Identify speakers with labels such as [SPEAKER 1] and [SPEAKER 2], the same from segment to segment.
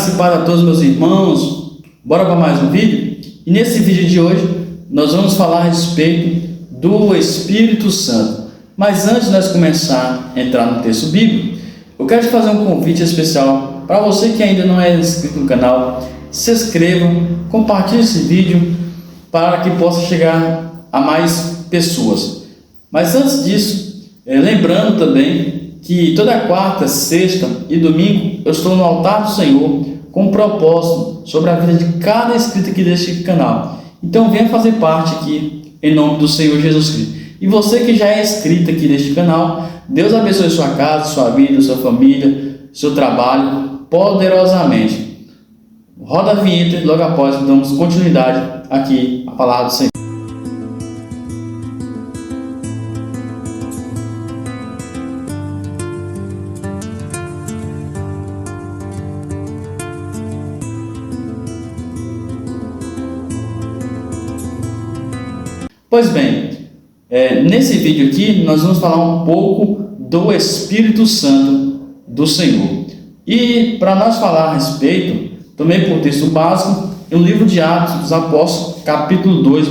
[SPEAKER 1] Graça e paz a todos meus irmãos. Bora para mais um vídeo? E nesse vídeo de hoje nós vamos falar a respeito do Espírito Santo. Mas antes de nós começar a entrar no texto bíblico, eu quero te fazer um convite especial para você que ainda não é inscrito no canal. Se inscreva, compartilhe esse vídeo para que possa chegar a mais pessoas. Mas antes disso, lembrando também que toda quarta, sexta e domingo eu estou no altar do Senhor com um propósito sobre a vida de cada inscrito aqui deste canal. Então venha fazer parte aqui em nome do Senhor Jesus Cristo. E você que já é inscrito aqui neste canal, Deus abençoe sua casa, sua vida, sua família, seu trabalho poderosamente. Roda a vinheta e logo após damos continuidade aqui à palavra do Senhor. Pois bem, nesse vídeo aqui nós vamos falar um pouco do Espírito Santo do Senhor. E para nós falar a respeito, tomei por texto básico o livro de Atos dos Apóstolos, capítulo 2,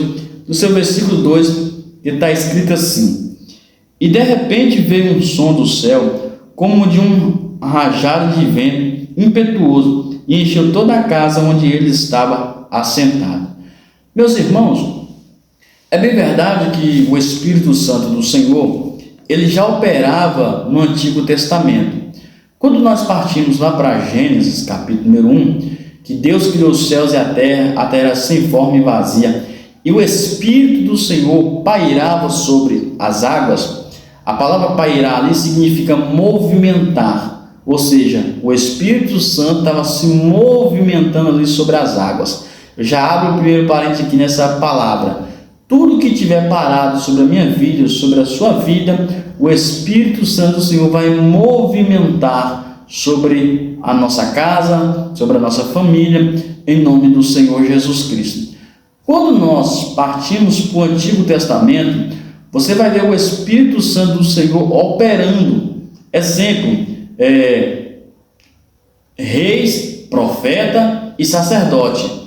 [SPEAKER 1] no seu versículo 2, que está escrito assim: E de repente veio um som do céu, como de um rajado de vento impetuoso, e encheu toda a casa onde ele estava assentado. Meus irmãos, é bem verdade que o Espírito Santo do Senhor, ele já operava no Antigo Testamento. Quando nós partimos lá para Gênesis, capítulo número 1, que Deus criou os céus e a terra sem forma e vazia, e o Espírito do Senhor pairava sobre as águas. A palavra pairar ali significa movimentar, ou seja, o Espírito Santo estava se movimentando ali sobre as águas. Eu já abro o primeiro parênteses aqui nessa palavra. Tudo que tiver parado sobre a minha vida, sobre a sua vida, o Espírito Santo do Senhor vai movimentar sobre a nossa casa, sobre a nossa família, em nome do Senhor Jesus Cristo. Quando nós partimos para o Antigo Testamento, você vai ver o Espírito Santo do Senhor operando. Exemplo, reis, profeta e sacerdote.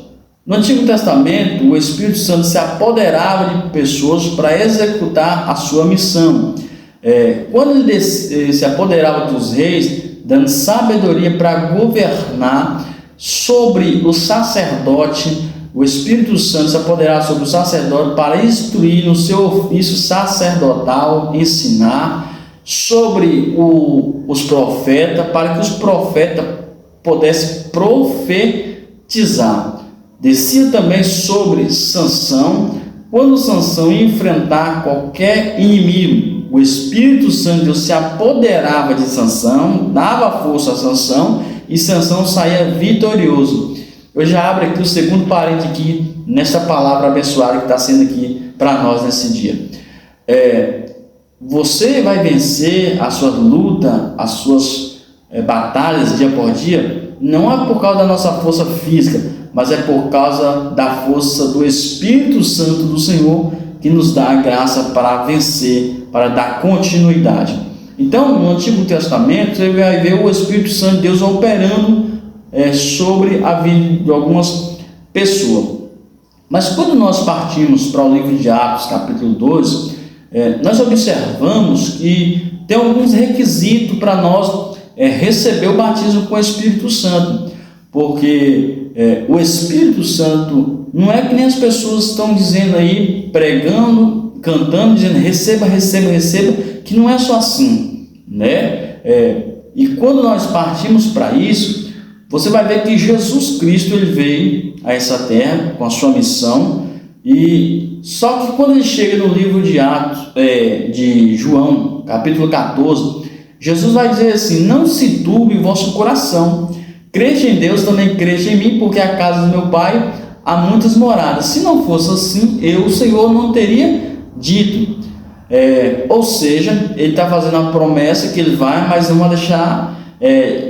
[SPEAKER 1] No Antigo Testamento, o Espírito Santo se apoderava de pessoas para executar a sua missão. Quando ele se apoderava dos reis, dando sabedoria para governar sobre o sacerdote, o Espírito Santo se apoderava sobre o sacerdote para instruir no seu ofício sacerdotal, ensinar sobre os profetas, para que os profetas pudessem profetizar. Descia também sobre Sansão, quando Sansão ia enfrentar qualquer inimigo, o Espírito Santo de Deus se apoderava de Sansão, dava força a Sansão e Sansão saía vitorioso. Eu já abro aqui o segundo parênteses aqui, nessa palavra abençoada que está sendo aqui para nós nesse dia. Você vai vencer a sua luta, as suas batalhas dia por dia, não é por causa da nossa força física, mas é por causa da força do Espírito Santo do Senhor que nos dá a graça para vencer, para dar continuidade. Então, no Antigo Testamento, você vai ver o Espírito Santo de Deus operando sobre a vida de algumas pessoas. Mas quando nós partimos para o livro de Atos, capítulo 12, nós observamos que tem alguns requisitos para nós receber o batismo com o Espírito Santo, porque o Espírito Santo não é que nem as pessoas estão dizendo aí, pregando, cantando, dizendo receba, receba, receba, que não é só assim, né? E quando nós partimos para isso, você vai ver que Jesus Cristo ele veio a essa terra com a sua missão, e só que quando ele chega no livro de Atos, de João, capítulo 14, Jesus vai dizer assim: não se turbe o vosso coração, crede em Deus, também crede em mim, porque a casa do meu Pai há muitas moradas. Se não fosse assim, eu, o Senhor, não teria dito. Ou seja, ele está fazendo a promessa que ele vai, mas não vai deixar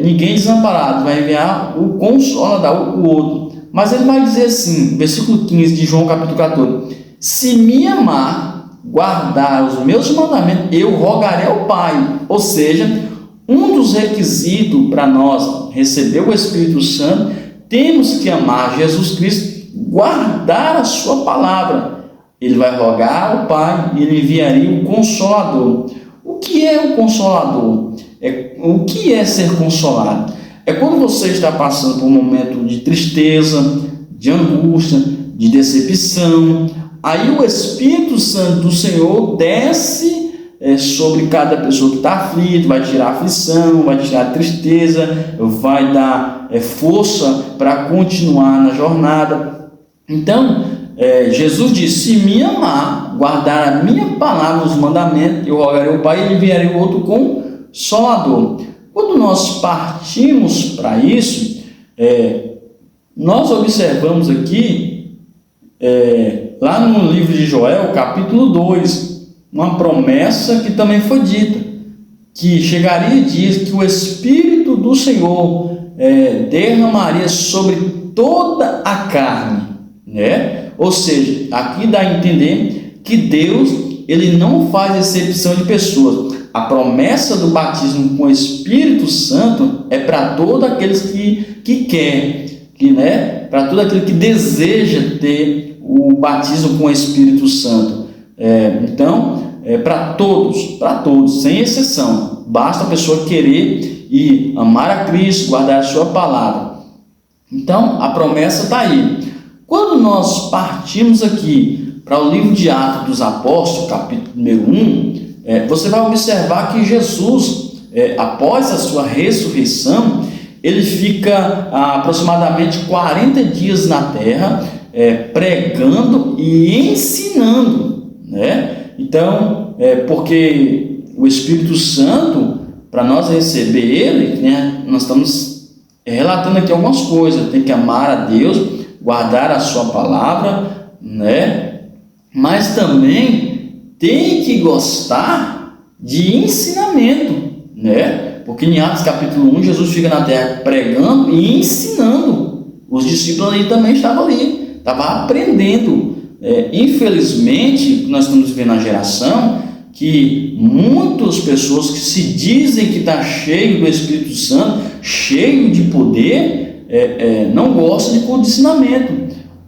[SPEAKER 1] ninguém desamparado, vai enviar o Consolador, o outro. Mas ele vai dizer assim, versículo 15 de João capítulo 14: se me amar, guardar os meus mandamentos, eu rogarei ao Pai. Ou seja, Um dos requisitos para nós receber o Espírito Santo, temos que amar Jesus Cristo, guardar a sua palavra. Ele vai rogar ao Pai e ele enviaria o Consolador. O que é o Consolador? O que é ser consolado? É quando você está passando por um momento de tristeza, de angústia, de decepção. Aí o Espírito Santo do Senhor desce sobre cada pessoa que está aflita, vai tirar a aflição, vai tirar a tristeza, vai dar força para continuar na jornada. Então, Jesus disse: se me amar, guardar a minha palavra, os mandamentos, eu rogarei ao Pai e ele enviarei o outro Consolador. Quando nós partimos para isso, nós observamos aqui, lá no livro de Joel, capítulo 2, uma promessa que também foi dita, que chegaria dias que o Espírito do Senhor derramaria sobre toda a carne, né? Ou seja, aqui dá a entender que Deus, ele não faz exceção de pessoas. A promessa do batismo com o Espírito Santo é para todos aqueles que quer, para todo aquele que deseja ter o batismo com o Espírito Santo. Então, para todos, sem exceção. Basta a pessoa querer e amar a Cristo, guardar a sua palavra. Então, a promessa está aí. Quando nós partimos aqui para o livro de Atos dos Apóstolos, capítulo número 1, você vai observar que Jesus, após a sua ressurreição, ele fica aproximadamente 40 dias na terra, pregando e ensinando, né? Então, porque o Espírito Santo, para nós receber ele, né, nós estamos relatando aqui algumas coisas. Tem que amar a Deus, guardar a sua palavra, né? Mas também tem que gostar de ensinamento, né? Porque em Atos capítulo 1, Jesus fica na terra pregando e ensinando. Os discípulos ali também estavam ali, estavam aprendendo. Infelizmente, nós estamos vivendo na geração que muitas pessoas que se dizem que está cheio do Espírito Santo, cheio de poder, não gostam de culto de ensinamento.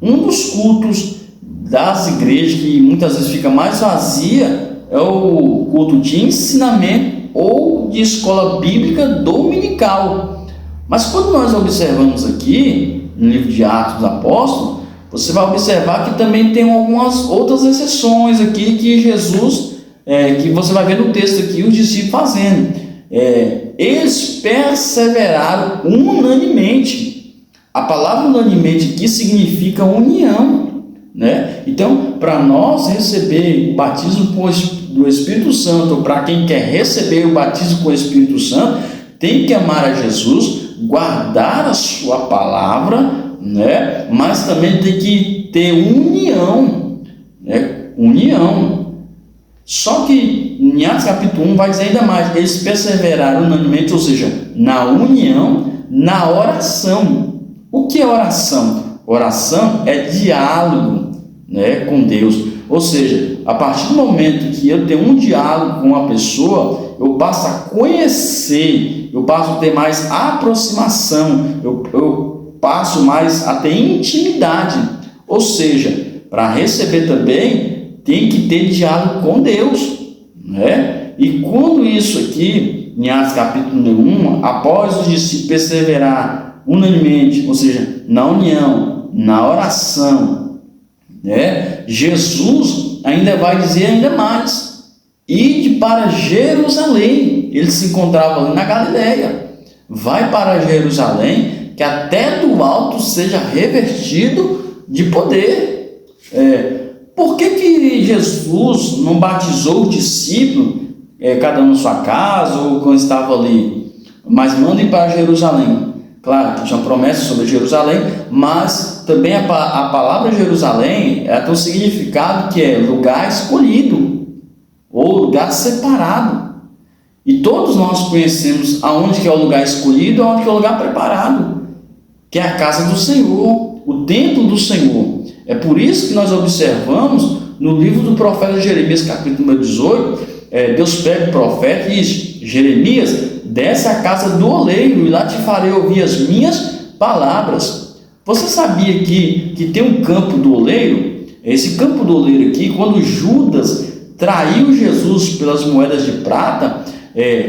[SPEAKER 1] Um dos cultos das igrejas que muitas vezes fica mais vazia é o culto de ensinamento ou de escola bíblica dominical. Mas quando nós observamos aqui no livro de Atos dos Apóstolos, você vai observar que também tem algumas outras exceções aqui que Jesus, que você vai ver no texto aqui, os discípulos fazendo. Eles perseveraram unanimemente. A palavra unanimemente aqui significa união, né? Então, para nós receber o batismo do Espírito Santo, ou para quem quer receber o batismo com o Espírito Santo, tem que amar a Jesus, guardar a sua palavra, né? Mas também tem que ter união, né? União. Só que em Atos capítulo 1 vai dizer ainda mais: eles perseveraram unanimemente, ou seja, na união, na oração. O que é oração? Oração é diálogo, né, com Deus. Ou seja, a partir do momento que eu tenho um diálogo com uma pessoa, eu passo a conhecer, eu passo a ter mais aproximação, eu passo mais a ter intimidade. Ou seja, para receber também, tem que ter diálogo com Deus, né? E quando isso aqui, em Atos capítulo 1, após os discípulos perseverar unanimemente, ou seja, na união, na oração, né? Jesus ainda vai dizer ainda mais: ide para Jerusalém. Ele se encontrava ali na Galileia. Vai para Jerusalém, que até do alto seja revestido de poder. Por que Jesus não batizou os discípulos, cada um na sua casa ou quando estava ali, mas manda ir para Jerusalém? Claro que tinha uma promessa sobre Jerusalém, mas também a palavra Jerusalém tem um significado que é lugar escolhido ou lugar separado. E todos nós conhecemos aonde que é o lugar escolhido, aonde que é o lugar preparado, que é a casa do Senhor, o templo do Senhor. É por isso que nós observamos no livro do profeta Jeremias, capítulo 18, Deus pega o profeta e diz: Jeremias, desce à casa do oleiro, e lá te farei ouvir as minhas palavras. Você sabia que tem um campo do oleiro? Esse campo do oleiro aqui, quando Judas traiu Jesus pelas moedas de prata,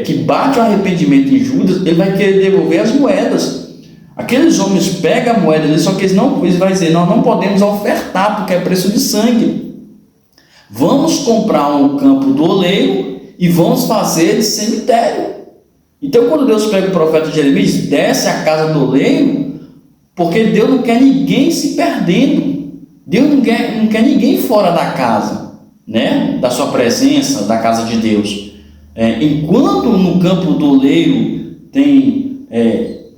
[SPEAKER 1] que bate o arrependimento em Judas, ele vai querer devolver as moedas. Aqueles homens pegam a moeda, só que eles vai dizer, nós não podemos ofertar, porque é preço de sangue. Vamos comprar um campo do oleiro e vamos fazer de cemitério. Então, quando Deus pega o profeta Jeremias, desce à casa do oleiro, porque Deus não quer ninguém se perdendo. Deus não quer ninguém fora da casa, né? Da sua presença, da casa de Deus. Enquanto no campo do oleiro tem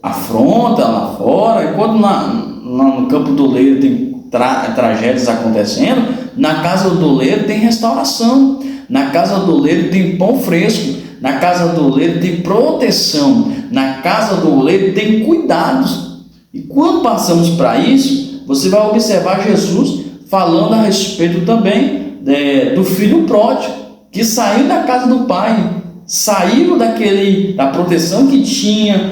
[SPEAKER 1] afronta lá fora, enquanto no campo do oleiro tem tragédias acontecendo, na casa do oleiro tem restauração, na casa do oleiro tem pão fresco, na casa do oleiro tem proteção, na casa do oleiro tem cuidados. E quando passamos para isso, você vai observar Jesus falando a respeito também do filho pródigo, que saiu da casa do pai, saiu da proteção que tinha,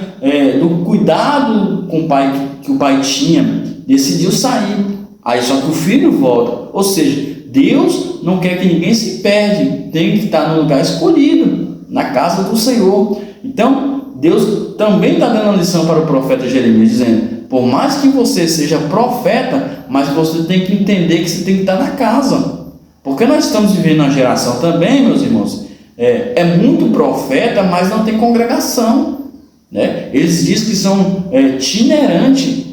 [SPEAKER 1] do cuidado com o pai, que o pai tinha, decidiu sair. Aí só que o filho volta. Ou seja, Deus não quer que ninguém se perde, tem que estar no lugar escolhido, na casa do Senhor. Então, Deus também está dando uma lição para o profeta Jeremias, dizendo, por mais que você seja profeta, mas você tem que entender que você tem que estar na casa. Porque nós estamos vivendo uma geração também, meus irmãos, muito profeta, mas não tem congregação, né? Eles dizem que são itinerantes.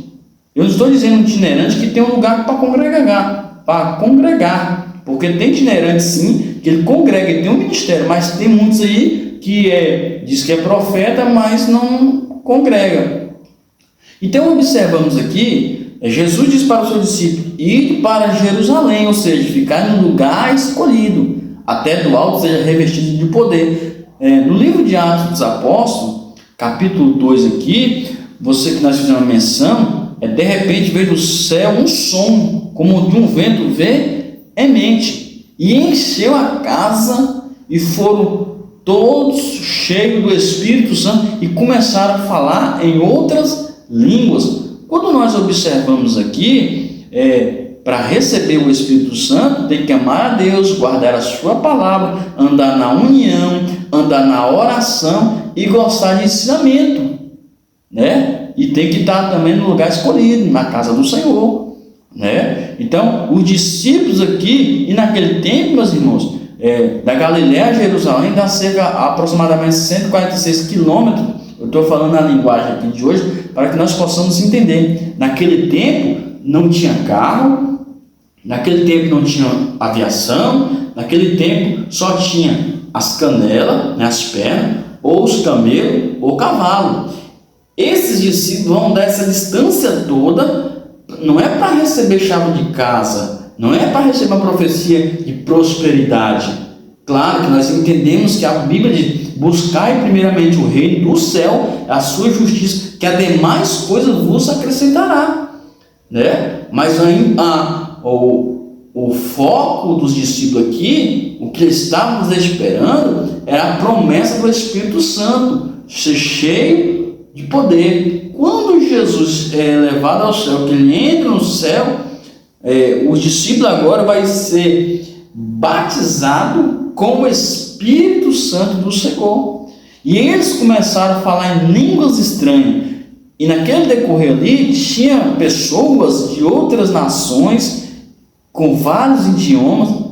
[SPEAKER 1] Eu não estou dizendo itinerante que tem um lugar para congregar, porque tem itinerante sim, que ele congrega, ele tem um ministério, mas tem muitos aí que diz que é profeta, mas não congrega. Então observamos aqui, Jesus diz para os seus discípulos, ir para Jerusalém, ou seja, ficar em um lugar escolhido, até do alto seja revestido de poder. No livro de Atos dos Apóstolos, capítulo 2 aqui, você que nós fizemos uma menção, de repente veio do céu um som, como de um vento veemente, e encheu a casa, e foram todos cheios do Espírito Santo, e começaram a falar em outras línguas. Quando nós observamos aqui, para receber o Espírito Santo, tem que amar a Deus, guardar a sua palavra, andar na união, andar na oração e gostar de ensinamento, né? E tem que estar também no lugar escolhido, na casa do Senhor, né? Então, os discípulos aqui, e naquele tempo, meus irmãos, da Galiléia a Jerusalém dá cerca aproximadamente 146 quilômetros. Eu estou falando a linguagem aqui de hoje para que nós possamos entender. Naquele tempo não tinha carro, naquele tempo não tinha aviação, naquele tempo só tinha as canelas, né, as pernas, ou os camelos, ou cavalo. Esses discípulos vão dar essa distância toda, não é para receber chave de casa, não é para receber uma profecia de prosperidade. Claro que nós entendemos que a Bíblia diz, buscai primeiramente o reino do céu, a sua justiça, que as demais coisas vos acrescentará, né? Mas o foco dos discípulos aqui, o que eles estavam esperando, era a promessa do Espírito Santo, ser cheio de poder. Quando Jesus é levado ao céu, que ele entra no céu, os discípulos agora vai ser batizado com o Espírito Santo do Senhor. E eles começaram a falar em línguas estranhas. E naquele decorrer ali, tinha pessoas de outras nações, com vários idiomas.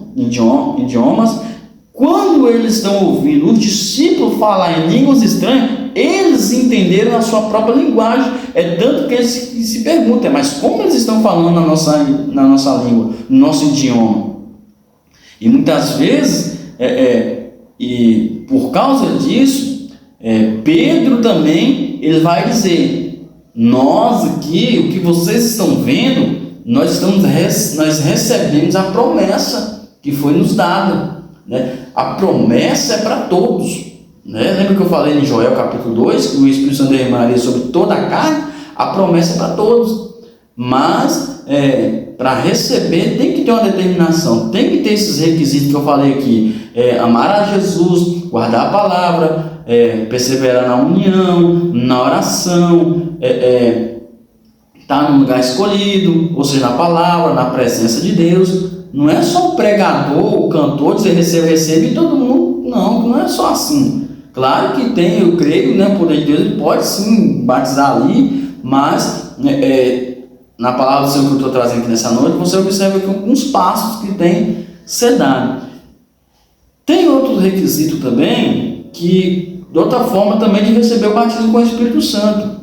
[SPEAKER 1] Quando eles estão ouvindo os discípulos falar em línguas estranhas, eles entenderam a sua própria linguagem. Tanto que eles se perguntam, mas como eles estão falando na nossa língua, no nosso idioma? E muitas vezes, e por causa disso, Pedro também, ele vai dizer, nós aqui, o que vocês estão vendo, nós recebemos a promessa que foi nos dada, né? A promessa é para todos, né? Lembra que eu falei em Joel capítulo 2, que o Espírito Santo derramaria sobre toda a carne? A promessa é para todos, mas para receber tem que ter uma determinação, tem que ter esses requisitos que eu falei aqui, amar a Jesus, guardar a palavra, perseverar na união, na oração, estar no lugar escolhido, ou seja, na palavra, na presença de Deus. Não é só o pregador, o cantor dizer recebe e todo mundo, não é só assim. Claro que tem, eu creio, o poder de Deus, ele pode sim batizar ali, mas na palavra do Senhor que eu estou trazendo aqui nessa noite, você observa aqui alguns passos que tem que ser dado. Tem outro requisito também, que de outra forma também de receber o batismo com o Espírito Santo.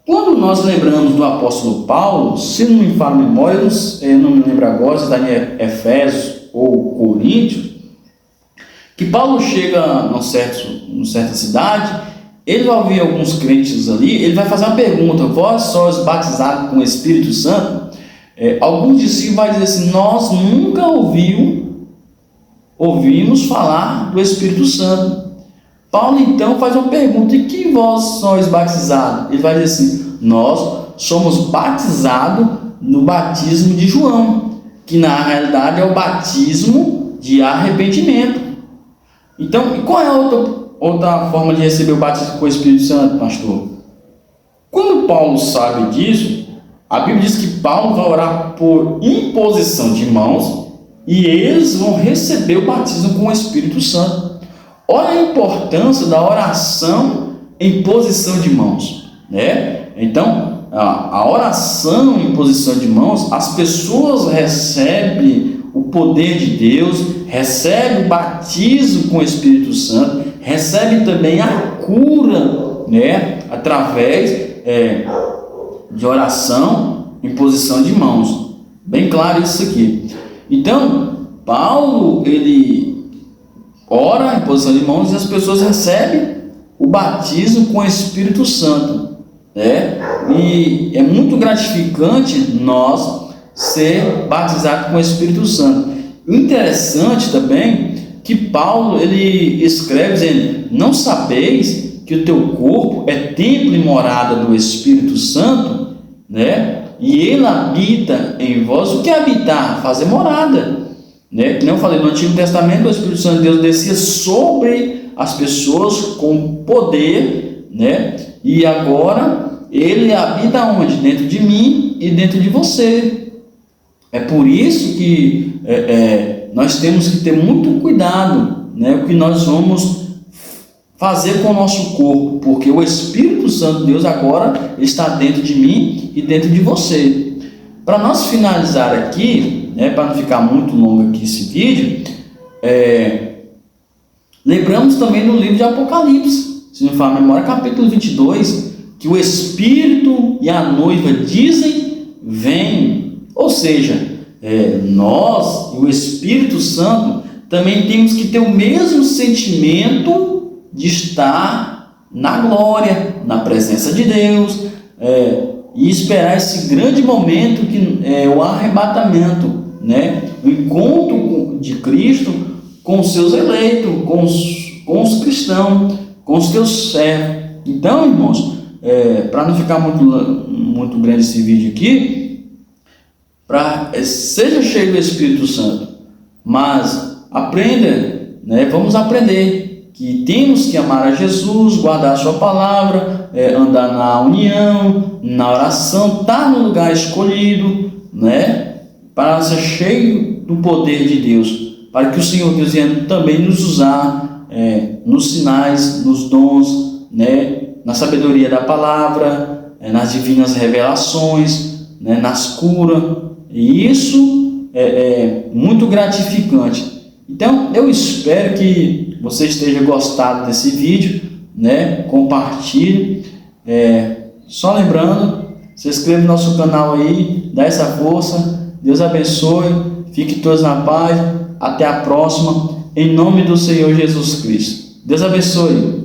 [SPEAKER 1] Quando nós lembramos do apóstolo Paulo, se não me falha a memória, eu não me lembro agora se está em Efésios ou Coríntios, que Paulo chega numa certa cidade, ele vai ouvir alguns crentes ali, ele vai fazer uma pergunta: vós sois batizados com o Espírito Santo? Alguns discípulos vão dizer assim: nós nunca ouvimos falar do Espírito Santo. Paulo então faz uma pergunta: e que vós sois batizados? Ele vai dizer assim: nós somos batizados no batismo de João, que na realidade é o batismo de arrependimento. Então, e qual é a outra forma de receber o batismo com o Espírito Santo, pastor? Quando Paulo sabe disso, a Bíblia diz que Paulo vai orar por imposição de mãos e eles vão receber o batismo com o Espírito Santo. Olha a importância da oração em posição de mãos, Então, a oração em posição de mãos, as pessoas recebem o poder de Deus, recebem o batismo com o Espírito Santo, recebem também a cura, através de oração em posição de mãos. Bem claro isso aqui. Então, Paulo, ele ora em posição de mãos e as pessoas recebem o batismo com o Espírito Santo. E é muito gratificante nós ser batizados com o Espírito Santo. O interessante também que Paulo ele escreve dizendo: não sabeis que o teu corpo é templo e morada do Espírito Santo, e ele habita em vós. O que é habitar? Fazer morada. Como eu falei, no Antigo Testamento o Espírito Santo de Deus descia sobre as pessoas com poder, e agora ele habita onde? Dentro de mim e dentro de você. É por isso que nós temos que ter muito cuidado, o que nós vamos fazer com o nosso corpo, porque o Espírito Santo de Deus agora está dentro de mim e dentro de você. Para nós finalizar aqui, para não ficar muito longo aqui esse vídeo, lembramos também no livro de Apocalipse, se não me falha a memória, capítulo 22, que o Espírito e a noiva dizem: vem. Ou seja, nós e o Espírito Santo também temos que ter o mesmo sentimento de estar na glória, na presença de Deus, e esperar esse grande momento que é o arrebatamento, o encontro de Cristo com os seus eleitos, com os cristãos, com os teus servos. Então, irmãos, para não ficar muito grande esse vídeo aqui, seja cheio do Espírito Santo, mas aprenda, vamos aprender que temos que amar a Jesus, guardar a sua palavra, andar na união, na oração, estar no lugar escolhido, para ser cheio do poder de Deus, para que o Senhor Deus venha também nos usar nos sinais, nos dons, na sabedoria da palavra, nas divinas revelações, nas curas. E isso é muito gratificante. Então, eu espero que você esteja gostado desse vídeo, compartilhe. Só lembrando, se inscreva no nosso canal aí, dá essa força. Deus abençoe, fique todos na paz. Até a próxima, em nome do Senhor Jesus Cristo. Deus abençoe.